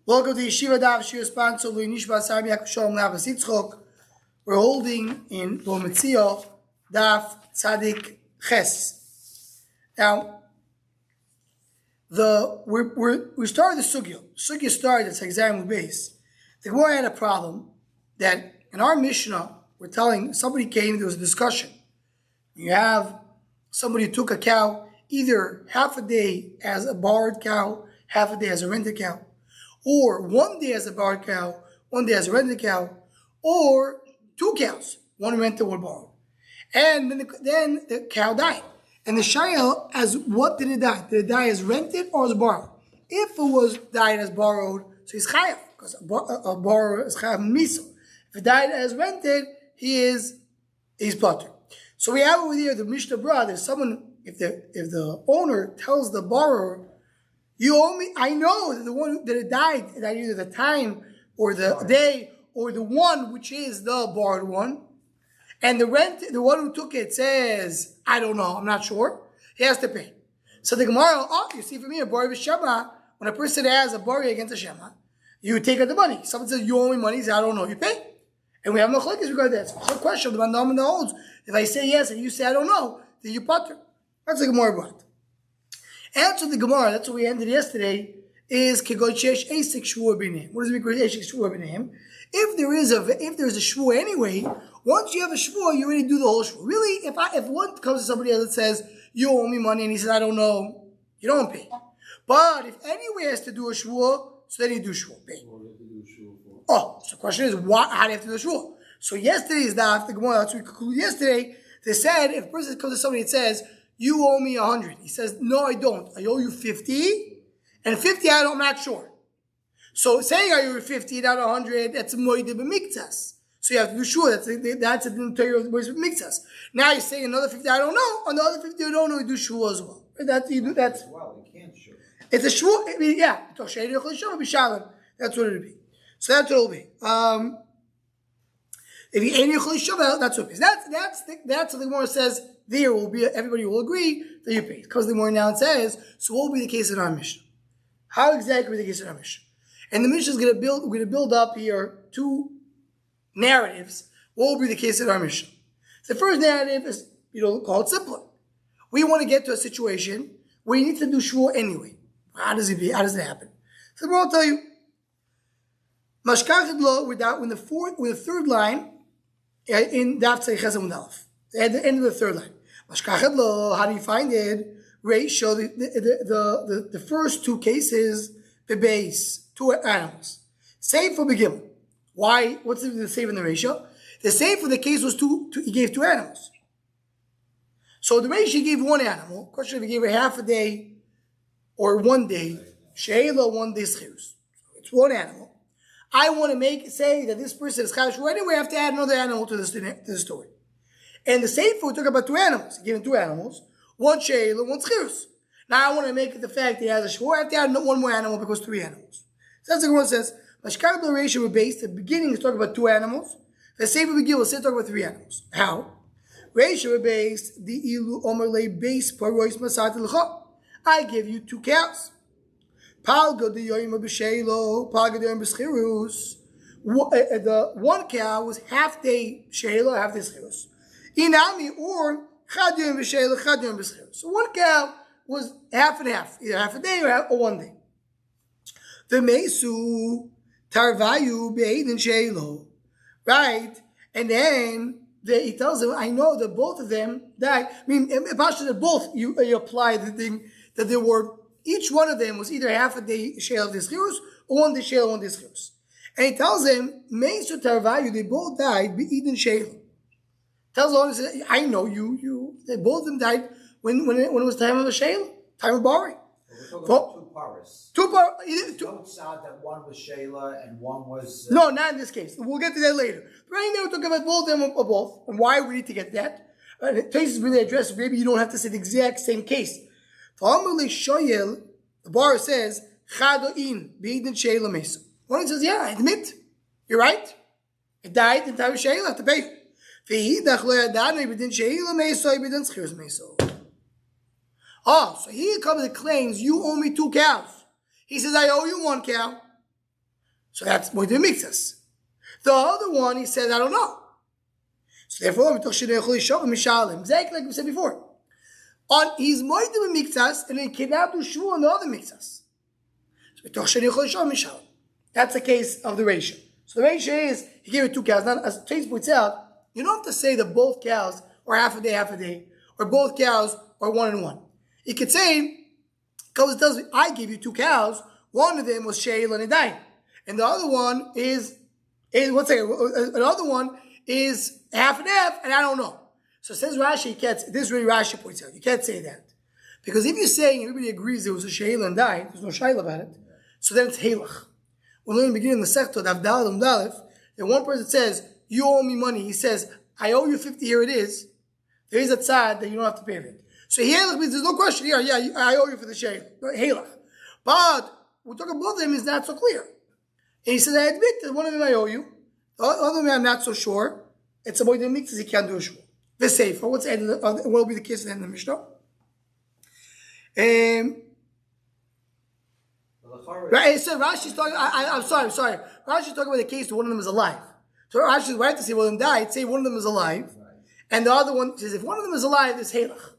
Welcome to Yeshiva Daf Shir sponsor Nishba Sami Yaakov Shalom Navas Yitzchok. We're holding in Metzia Daf Tzadik Ches. Now, we started the sugya. Sugya started at exam base. The Gemara had a problem that in our Mishnah we're telling somebody came. There was a discussion. You have somebody who took a cow either half a day as a borrowed cow, half a day as a rented cow, or 1 day as a borrowed cow, 1 day as a rented cow, or 2 cows, one rented, one borrowed. And then the cow died. And the shayla, as what did it die? Did it die as rented or as borrowed? If it was died as borrowed, so he's chayav, because a borrower is chayav miso. If it died as rented, he's potter. So we have over here the Mishnah Bra. There's someone, if the owner tells the borrower, you owe me, I know that the one that it died, that either the time or the day or the one which is the borrowed one, and the one who took it says, I don't know, I'm not sure, he has to pay. So the Gemara, you see for me, a borrow Shema, when a person has a borrow against a Shema, you take out the money. Someone says, you owe me money, he says, I don't know, you pay. And we have no chalakis regarding that. So the question of the Mandam and the holds, if I say yes and you say I don't know, then you potter. That's the Gemara brought. Answer the Gemara, that's what we ended yesterday, is Kegoy Shesh Esek Shvua B'Neim. What does it mean, Esek Shvua B'Neim? If there's a Shvua anyway, once you have a Shvua, you already do the whole Shvua. Really, if one comes to somebody else that says, you owe me money, and he says, I don't know, you don't pay. But if anyone has to do a Shvua, so then you do Shvua, pay. So the question is, how do you have to do a Shvua? So yesterday's daf, the Gemara, that's what we concluded yesterday, they said, if a person comes to somebody and says, you owe me 100. He says, no, I don't. I owe you 50. And 50, I'm not sure. So saying I owe you 50, not 100, that's a moide b'miktas. So you have to do sure. That's a Torah of miktas. Now you're saying another 50, I don't know. On the other 50, you don't know, you do shua as well. That's you can't shua. It's a shua. I mean, yeah. That's what it'll be. So that's what it'll be. If you ain't Yechol Shabbat, that's what it is. That's what the Gemara says. There will be, everybody will agree that you pay. Because the Gemara now says, so what will be the case in our Mishnah? How exactly will be the case in our Mishnah? And the Mishnah is we're going to build up here 2 narratives. What will be the case in our Mishnah? The first narrative is, call it simpler. We want to get to a situation where you need to do shvua anyway. How does it happen? So the Gemara will tell you, Mashkachid lo, when the third line, in Daf Tzei Ches Amud Aleph, at the end of the third line. Mashkachet lo, how do you find it? Ratio, the first 2 cases, the base, 2 animals. Same for Begimel. Why? What's the same in the ratio? The same for the case was he gave 2 animals. So the ratio, he gave 1 animal. Question if he gave a half a day or 1 day, she'ela 1 day schirus. It's 1 animal. I want to say that this person is chayav shvua anyway. I have to add another animal to the story. And the same we talk about 2 animals. He gave him 2 animals, 1 she'ela, 1 schirus. Now I want to make it the fact that he has a shvua. I have to add 1 more animal because 3 animals. So that's the Gemara says. Mashkar the ratio we're based. The beginning is talking about 2 animals. The same we begin. We'll say talk about 3 animals. How? Ratio we're based. The ilu omerle base parois masat l'cha. I give you 2 cows. Palgo de yoyim b'sheilo, palgo de yoyim b'schirus. The 1 cow was half day sheilo, half day schirus. Inami or chad yoyim b'sheilo, chad yoyim b'schirus. So 1 cow was half and half, either half a day or 1 day. The mesu tarvayu be'edin sheilo, right? And then he tells him, I know that both of them died. I mean, Pasha that both you apply the thing that there were. Each one of them was either half a day shale of this chirus or 1 day shale, 1 day chirus. And he tells him, Meisu Tarvayu, they both died, Be'idin shale. Tells him, I know they both of them died when it was time of the shale, time of borrowing. We're talking about 2 paras. Don't sound that 1 was Shayla and 1 was... No, not in this case. We'll get to that later. But right now we're talking about both of them or both. And why we need to get that? Cases really address, maybe you don't have to say the exact same case. The bar says, one says, yeah, I admit, you're right. It died in time of Sheila, I have to pay. So he comes and claims, you owe me 2 cows. He says, I owe you 1 cow. So that's Moed Mikzas. The other one, he says, I don't know. So therefore, exactly like we said before. He's Moed Mikzas, and he cannot do Shvu on the other Mikzas. So that's the case of the ratio. So the ratio is, he gave it 2 cows. Now, as Chase points out, you don't have to say that both cows are half a day, or both cows are 1 and 1. You could say, because it tells me, I gave you 2 cows, one of them was Sheil and Edain. And the other one is another one is half and half, and I don't know. So it says Rashi, this is really Rashi points out, you can't say that. Because if you're saying everybody agrees there was a Sheil and Edain, there's no Shail about it, so then it's Halach. When we begin in the Sechtot, Avdal and Dalef, and one person says, you owe me money, he says, I owe you 50, here it is. There is a tzad that you don't have to pay for it. So Halach means there's no question here, I owe you for the Sheil, Halach. But we're talking both of them is not so clear. And he says, I admit that one of them I owe you, the other one I'm not so sure. It's about the mixes he can't do a shul. The safer. What will be the case at the end of the Mishnah? Right, so Rashi's talking. I'm sorry. Rashi's talking about the case that one of them is alive. So Rashi's right to say one of them died. Say one of them is alive, and the other one says if one of them is alive, it's halach.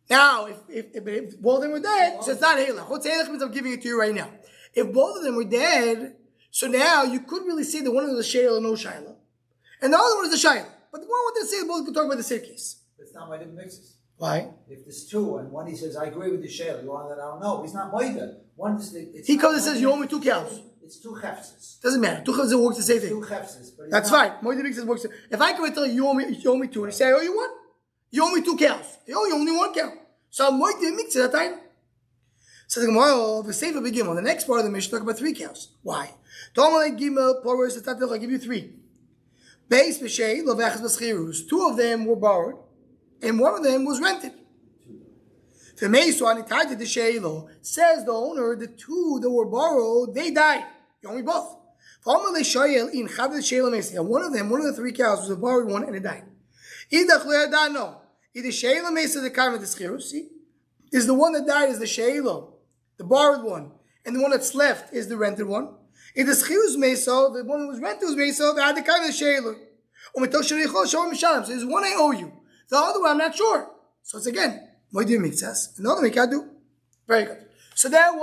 Now, if both of them were dead, so it's not halach. What's halach means I'm giving it to you right now. If both of them were dead, so now you could really say that one of them is a shayla and no shayla, and the other one is a shayla. But the one wanted to say both could talk about the same case. It's not Moed Mikzas. Why? If there's 2 and one he says, I agree with the shayla, the one that I don't know, he's not Moed. One is he comes and says, you owe me 2 cows. It's 2 hefses. Doesn't matter. 2 cows works the same thing. 2 hefses. That's fine. Moed Mikzas works. If I come and tell you, you owe me 2, and you say, I owe you 1. You owe me 2 cows. You owe you only 1 cow. So Moed Mikzas that time. So the Gemara, the Sefer begin on the next part of the Mishnah talk about 3 cows. Why? I'll give you 3. Beis b'shei lovechas b'schirus. 2 of them were borrowed, and 1 of them was rented. Says the owner, the 2 that were borrowed, they died. You owe me both. One of the 3 cows was a borrowed one, and it died. No. Either Sheila Mesa the Karma the Schirus is the one that died is the Sheila, the borrowed one, and the one that's left is the rented one. In the Schirus Mesa, the one that was rented was Mesa, they had the Karma the Sheila. So there's one I owe you. The other one I'm not sure. So it's again, Moed Mikzas. Another we can't do. Very good. So that's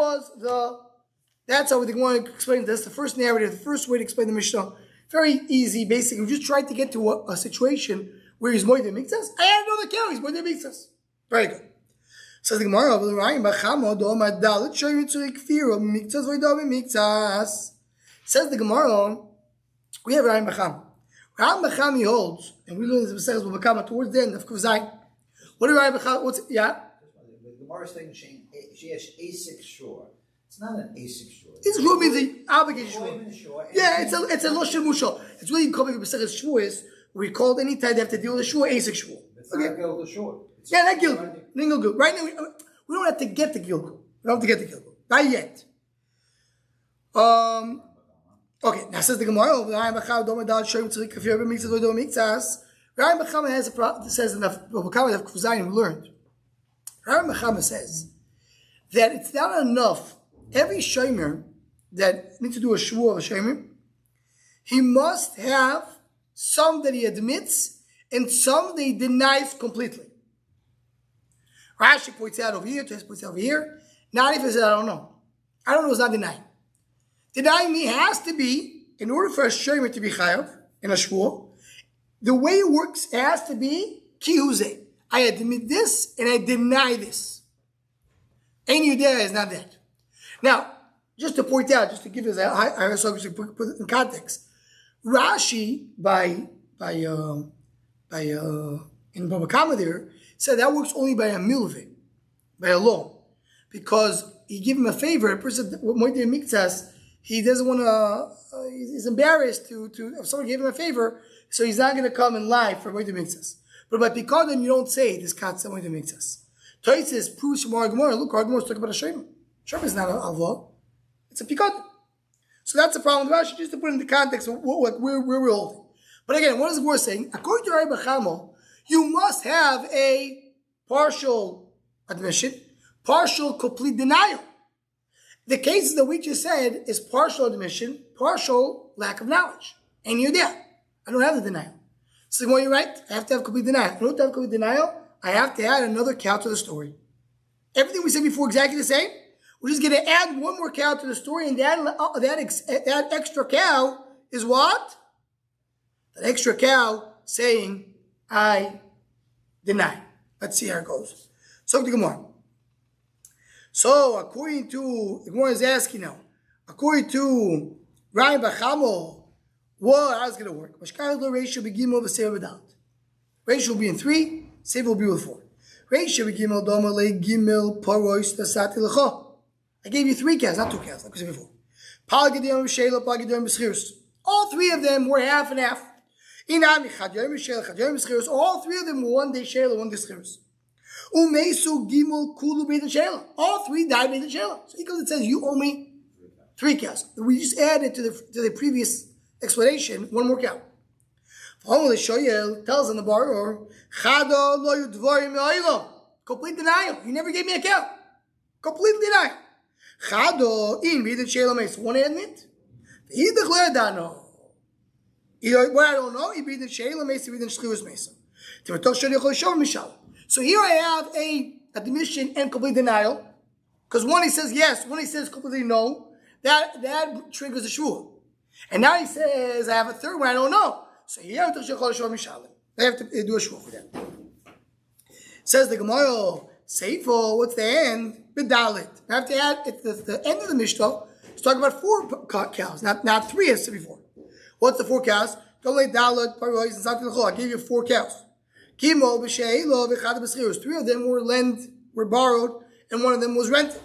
how we want to explain this. The first narrative, the first way to explain the Mishnah. Very easy, basically. We just tried to get to a situation where he's Moed Mikzas. I have another cow, he's Moed Mikzas. Very good. Says the Gemara, says the Gemara, we have Ra'im Bacham. Ra'im Bacham he holds, and we learn this Masechus Bava towards the end of Kufzai. What do Ra'im Bacham, yeah? The Gemara is saying she has A6 shore. It's not an A6 shore. It's shore means the obligation shore. Yeah, it's a Loshem Mushal. It's really called Masechus Shavuos. We called any time they have to deal with a shore, A6 shore. It's not Gilgal shore. Yeah, not Gilgal. Right now, we don't have to get the Gilgal. We don't have to get the Gilgal. Not yet. Okay, now says the Gemara, Ra'im Bacham has a problem, says in the Bava of Kufzayin we learned. Ra'im Bacham says that it's not enough. Every shomer that needs to do a shvuah of a shomer, he must have some that he admits and some that he denies completely. Rashi points out over here, Tes points out over here. Not if he says, I don't know. I don't know is not denying. Denying me has to be, in order for a shomer to be chayav in a shvuah, the way it works has to be ki huzeh. I admit this and I deny this. Any idea is not that. Now, just to point out, just to give us a put it in context, Rashi in Bava Kama there said that works only by a milveh, by a loan, because he gave him a favor. A person Moed Mikzas, he doesn't want to. He's embarrassed to if someone gave him a favor, so he's not going to come and lie for Moed Mikzas. But by Pikadon, you don't say this concept Moed Mikzas. Toises proves from our Gemara. Look, our Gemara is talking about a shayma. Shayma is not a law; it's a Pikadon. So that's the problem with Rashi, just to put in the context of where we're holding. But again, what is the Gemara saying? According to Ra'im Bacham, you must have a partial admission, partial complete denial. The cases that we just said is partial admission, partial lack of knowledge. And you're there. I don't have the denial. So when you're right, I have to have complete denial. If I don't have complete denial, I have to add another cow to the story. Everything we said before exactly the same. We're just going to add one more cow to the story, and that extra cow is what? That extra cow saying, I deny. Let's see how it goes. So the Gemara. So according to, the Gemara is asking now, according to Ryan Bachamo, how's it going to work? Ratio will be in 3, Sefer will be with 4. Ratio begimel doma le gimel parois tasati lecha. I gave you 3 cows, not 2 cows, like we said before. Palgadion Shela, Palgadion Beschirus. All 3 of them were half and half. Inami Chadyon Shela, Chadyon Beschirus. All 3 of them were 1 day Shela, 1 day Beschirus. Umesu Gimel Kulu Beit Shela. All 3 died Beit Shela. So because it says you owe me 3 cows. We just added to the previous explanation 1 more cow. Shoyel tells on the borrower, Chado lo yudvorim me'oilo. Complete denial. You never gave me a cow. Complete denial. Chado in Beit Shela Mesa. Want to admit? What I don't know, he Beit Shela Mesa, Beit Shchius Mesa. So here I have a admission and complete denial. Because one he says yes, one he says completely no. That triggers a shvur. And now he says I have a third one I don't know. So here I have to do a shvur for that. Says the Gemara, Seifo, what's the end? Bedalit. I have to add at the end of the Mishnah. It's talking about 4 cows, not 3 as I said before. What's the 4 cows? I gave you 4 cows. 3 of them were borrowed, and 1 of them was rented.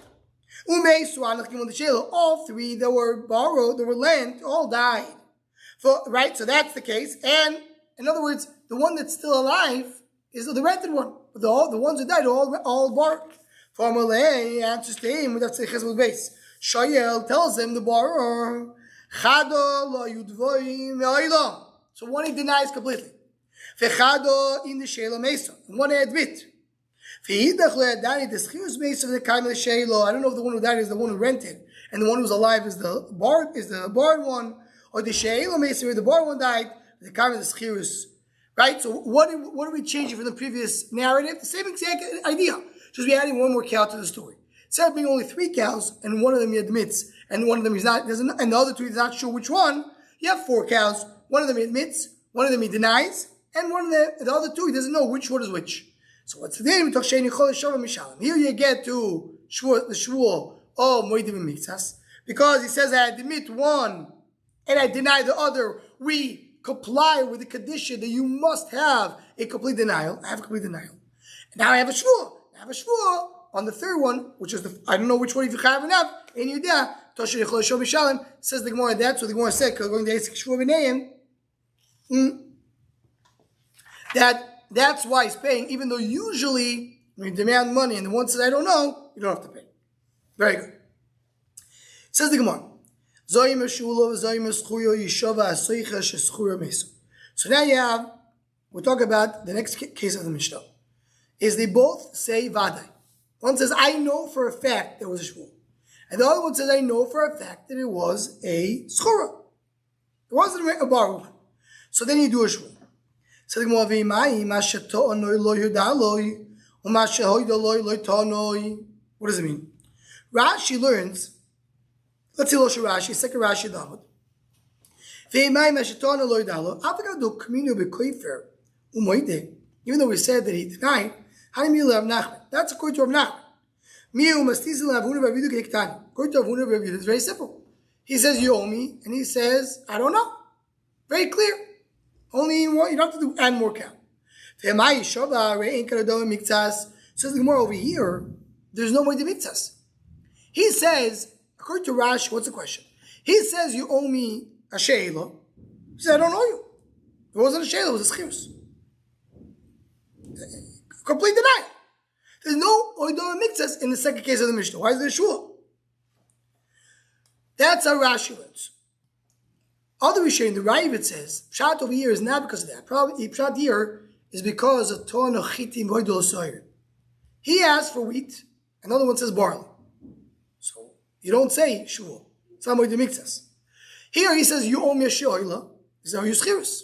All 3 that were borrowed, that were lent, all died. Right? So that's the case. And in other words, the one that's still alive is the rented one. The ones that died are all borrowed. Formalei answers to him with that base. Shayel tells him, the borrower, Chado lo yudvoim me'oilo. So one he denies completely. Vechado in the Shela Mesa. And one he admit. V'hidach lo yadani deschiyus Mesa v'dekaim l'Shelo. I don't know if the one who died is the one who rented, and the one who's alive is the borrowed one, or the Shela Mesa where the borrowed one died, v'dekaim l'Schirus. Right? So what are we changing from the previous narrative? The same exact idea. Just be adding 1 more cow to the story. Instead of being only 3 cows, and 1 of them he admits, and 1 of them he's not, and the other 2 he's not sure which one, you have 4 cows. 1 of them he admits, 1 of them he denies, and the other 2 he doesn't know which one is which. So what's the name? Here you get to the shvuah of moedim mitzas, because he says I admit 1 and I deny the other. We comply with the condition that you must have a complete denial. I have a complete denial. And now I have a shvuah. On the 3rd one, which is I don't know which one if you have enough, and you there, says the Gemara, that's what the Gemara said, because going to Esek Shvuah B'neim, that's why he's paying, even though usually when you demand money and the one says I don't know, you don't have to pay. Very good. Says the Gemara, so now we're talking about the next case of the Mishnah. Is they both say Vadai. One says, I know for a fact there was a shvuah. And the other one says, I know for a fact that it was a schura. It wasn't a borrowed one. So then you do a shvuah. So the Gemara, what does it mean? Rashi learns, let's see Loshe Rashi, second Rashi David. Even though we said that he denied, that's according to Rav Nachman. According to Rav Huna, it's very simple. He says, you owe me, and he says, I don't know. Very clear. Only one, you don't have to do add more count. Says the Gemara over here, there's no way to mitzvahs. He says, according to Rashi, what's the question? He says, you owe me a sheila. He says, I don't know you. It wasn't a sheila, it was a schirus. Complete denial. There's no oidor mitzvahs in the second case of the Mishnah. Why is there a shvuah? That's how Rashi learns. Other Rishonim in the Ravid says, Pshat over here is not because of that. Probably Pshat here is because of Torah Chitim Voidol Soyer. He asked for wheat, another one says barley. So You don't say shvuah. It's not the mikzas. Here he says, you owe me a she'oila. He says, you schirus.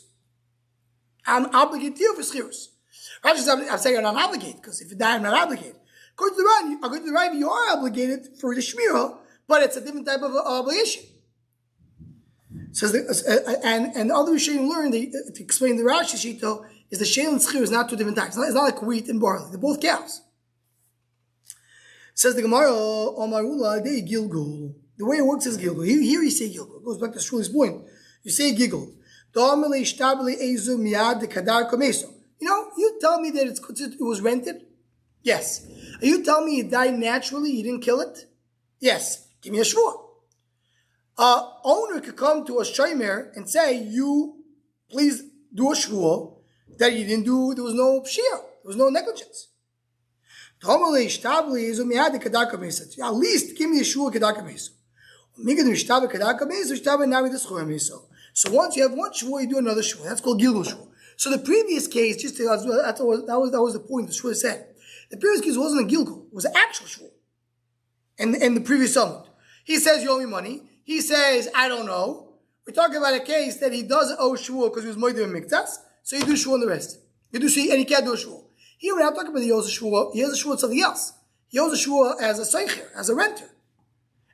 I'm obligated to you for schirus. I'm saying I'm not obligated, because if you die, I'm not obligated. According to the Ran, you are obligated for the shmirah, but it's a different type of obligation. Says and the other Rishonim learned to explain the Rashi Shito is the shale and schir is not two different types. It's not like wheat and barley. They're both cows. Says the Gemara, Omarula de Gilgul. The way it works is Gilgul. Here you say Gilgul. It goes back to Shmuel's point. You say Gilgul. You tell me that it was rented? Yes. Are you telling me it died naturally? You didn't kill it? Yes. Give me a shvuah. Owner could come to a shomer and say, you please do a shvuah that you didn't do, there was no pshia, there was no negligence. At least give me a shvuah kedaka meso. So once you have one shvuah, you do another shvuah. That's called gilgul shvuah. So the previous case, that was the point the shvuah said. The previous case wasn't a gilgul, it was an actual shvuah. And the previous summit. He says, you owe me money. He says, I don't know. We're talking about a case that he doesn't owe shvuah because he was moidim and miktas, so you do shvuah on the rest. You do see, and he can't do a shvuah. Here we're not talking about he owes a shvuah. He owes a shvuah to something else. He owes a shvuah as a seicher, as a renter.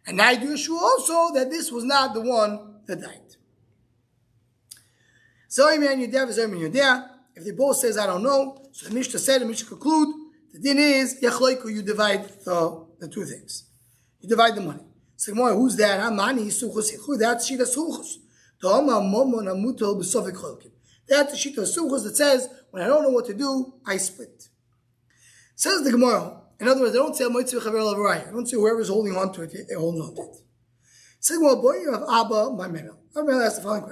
And now you do a shvuah also that this was not the one that died. If they both says, I don't know, so the Mishnah said, the Mishnah conclude, the din is, you divide the two things. You divide the money. So who's that? That's Shita Suchus. That's the Shita Suchus that says, when I don't know what to do, I split. Says the Gemara. In other words, they don't say Metzia Chaver Lavaraya. I don't say whoever's holding on to it, they hold on to it. Says the boy, you have Abba, my Mel. I'm going to ask the following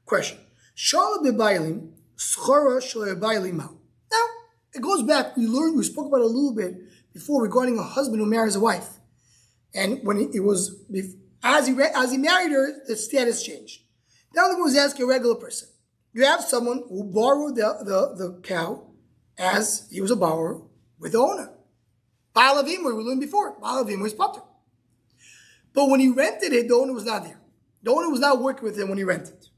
question. Shala b'baylim, schora shala b'baylim. Now, it goes back, we spoke about it a little bit before regarding a husband who marries a wife. And when as he married her, the status changed. Now the was asking a regular person. You have someone who borrowed the cow as he was a borrower with the owner. Baal Avim, we learned before. Baal Avim was potter. But when he rented it, the owner was not there. The owner was not working with him when he rented.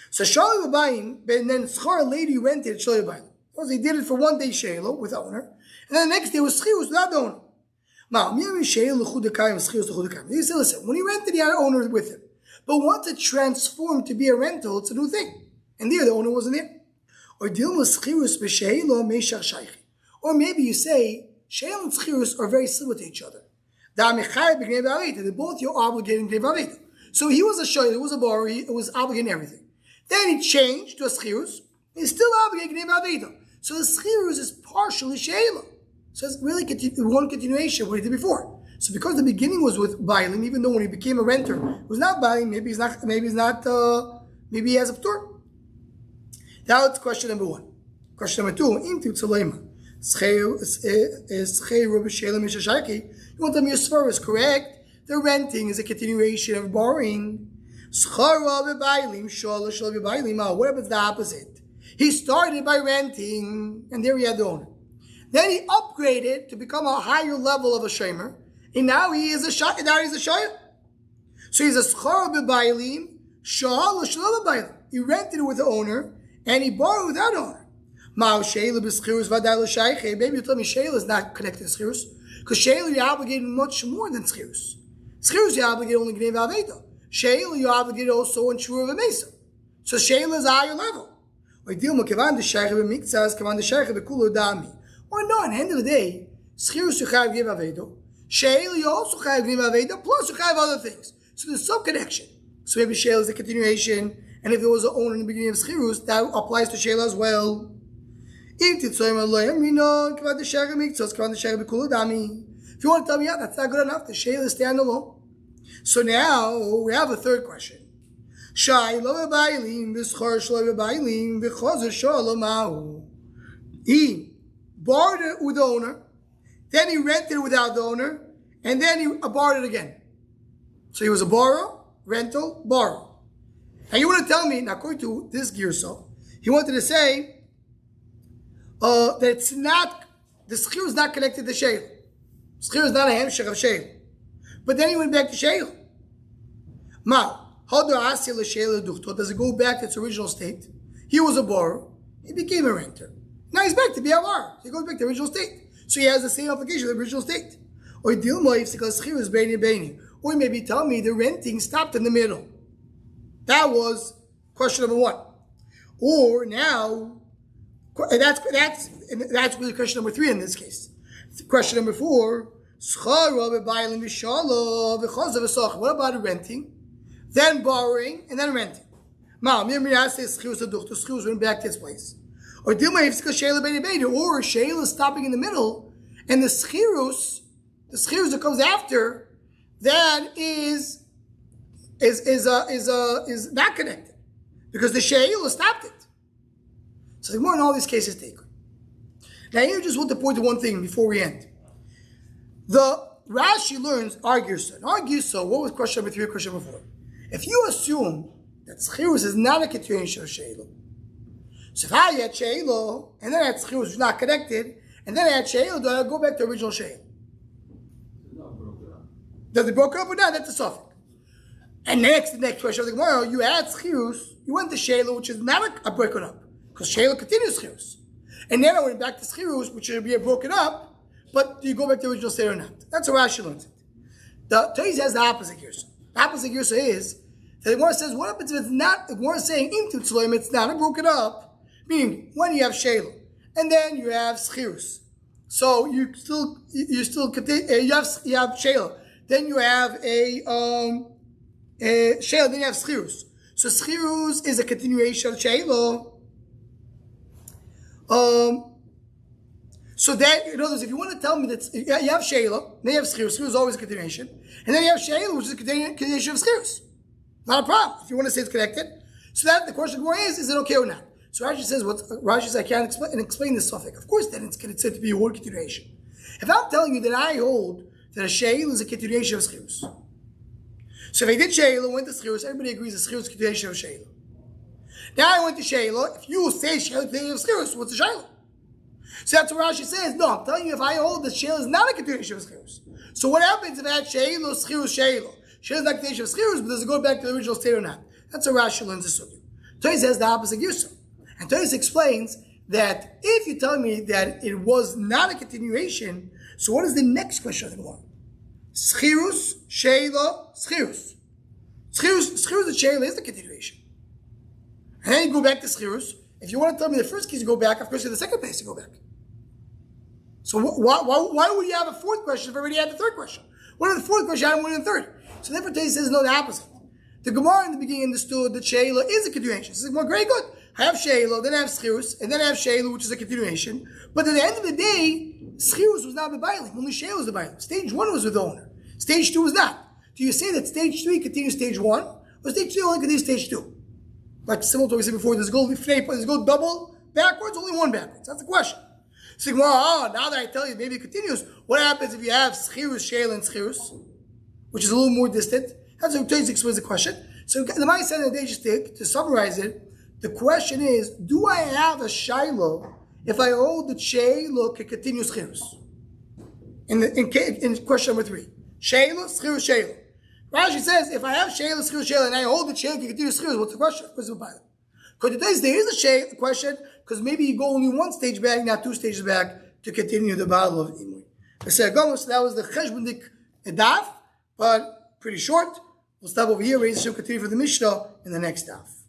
So Shalom Abayim, and then Schar lady rented Shalom Abayim. Because he did it for one day Shelo with the owner. And then the next day was Schirus without the owner. He said, listen, when he rented, he had an owner with him. But once it transformed to be a rental, it's a new thing. And there, the owner wasn't there. Or maybe you say, Sheil and Schirus are very similar to each other. They're both you're obligating Gnev. So he was a Sheil, he was a borrower, he was obligating everything. Then he changed to a Schirus, he's still obligating Gnev. So the Schirus is partially Sheila. So it's really one continuation of what he did before. So because the beginning was with Bailim, even though when he became a renter, it was not Bailim, maybe he has a Ptur. That's question number one. Question number two, you want to tell me your svara is correct? The renting is a continuation of borrowing. What if it's the opposite? He started by renting, and there he had the owner. Then he upgraded to become a higher level of a shomer, and now he's a shoyer. So he's a schara b'baylim, shal l'shal b'baylim. He rented it with the owner, and he borrowed without owner. Ma'u sheila b'schirus v'adai l'shayche. Maybe you tell me sheila is not connected to schirus, because sheila you're obligated much more than schirus. Schirus you're obligated only g'nei v'aveda. Sheila you're obligated also on shur of a mesa. So sheila is a higher level. Or no, at the end of the day, schirus you chayav give avedo, sheila you also chayav give avedo, plus you chayav other things. So there's some connection. So maybe sheila is a continuation, and if there was an owner in the beginning of schirus, that applies to sheila as well. If you want to tell me, yeah, that's not good enough, the sheila is stand alone. So now we have a third question. He borrowed it with the owner, then he rented it without the owner, and then he borrowed it again. So he was a borrower, rental, borrow. And you want to tell me, now according to this Girso, he wanted to say that it's not, the schir is not connected to sheil. Schir is not a hemshech of sheil. but then he went back to Sheila. Does it go back to its original state? He was a borrower, he became a renter. Now he's back to be a borrower. He goes back to the original state. So he has the same application of the original state. Or maybe tell me the renting stopped in the middle. That was question number one. Or now, that's really question number three in this case. Question number four, what about renting, then borrowing, and then renting? Went back to its place. Or Sheila is stopping in the middle, and the schirus that comes after, that is not connected, because the Sheila stopped it. So the more in all these cases taken. Now here, just want to point to one thing before we end. The Rashi learns argues so. What was question number 3 or question number 4? If you assume that schirus is not a continuation of Sheila, so if I had Sheila and then I had schirus which is not connected, and then I had Sheila, do I go back to original Sheila? Does it broke up or not? That's a suffix. And the next question of the Gemara, you had schirus, you went to Sheila, which is not a broken up, because Sheila continues schirus. And then I went back to schirus, which should be a broken up, but do you go back to the original state or not? That's how Rashi learns it. The Taiz has the opposite girsa. The opposite girsa is that the Gemara says, what happens if it's not, the Gemara is saying, into tzloim, it's not a broken up, meaning when you have Sheila, and then you have schirus. So you continue, you have Sheila, then you have Sheila, then you have schirus. So schirus is a continuation of Sheila. So that, in other words, if you want to tell me that you have Sheila, then you have schirus. Schirus is always a continuation, and then you have Sheila, which is a continuation of schirus. Not a problem if you want to say it's connected. So that the question is it okay or not? So Rashi says, Rashi says, I can't explain this suffix. Of course, then it's said to be a word continuation. If I'm telling you that I hold that a Sheila is a continuation of schirus, so if I did Sheila, went to schirus, everybody agrees that schirus is a continuation of Sheila. Now I went to Sheila. If you say Sheila is a continuation of schirus, what's a Sheila? So that's what Rashi says. No, I'm telling you, if I hold that Sheila is not a continuation of schirus. So what happens if I had Sheila, schirus, Sheila? Sheila is not a continuation of schirus, but does it go back to the original state or not? That's how Rashi learns the sugya. Toy says the opposite girsa. And Toy explains that if you tell me that it was not a continuation, so what is the next question of the Gemara? Schirus, Sheila, schirus. Schirus and Sheila is the continuation. And then you go back to schirus. If you want to tell me the first case you go back, of course, in the second case you go back. So why would you have a fourth question if I already had the third question? What if the fourth question I had one in the third? So therefore, Toy says no, the opposite. The Gemara in the beginning understood that Sheila is a continuation. It says, well, very good. I have Sheila, then I have schirus, and then I have Sheila, which is a continuation. But at the end of the day, schirus was not the bailing. Only Sheila was the bailing. Stage 1 was with the owner. Stage 2 was not. Do you say that stage 3 continues stage 1, or stage 3 only continues stage 2? Like similar to what we said before, does it go double backwards, only one backwards? That's the question. So now that I tell you maybe it continues, what happens if you have schirus, Sheila, and schirus, which is a little more distant? That's how Toys explains the question. So the mindset of the day, just to summarize it, the question is, do I have a Shiloh if I hold that Sheila can continue schirus? In question number 3. Sheila, schirus, Sheila. Rashi says, if I have Sheila, schirus, Sheila, and I hold that Sheila can continue schirus, what's the question? Because today there is a question, because maybe you go only one stage back, not 2 stages back, to continue the battle of Imui. So that was the Cheshbonik Daf, but pretty short. We'll stop over here. We'll continue for the Mishnah in the next daf.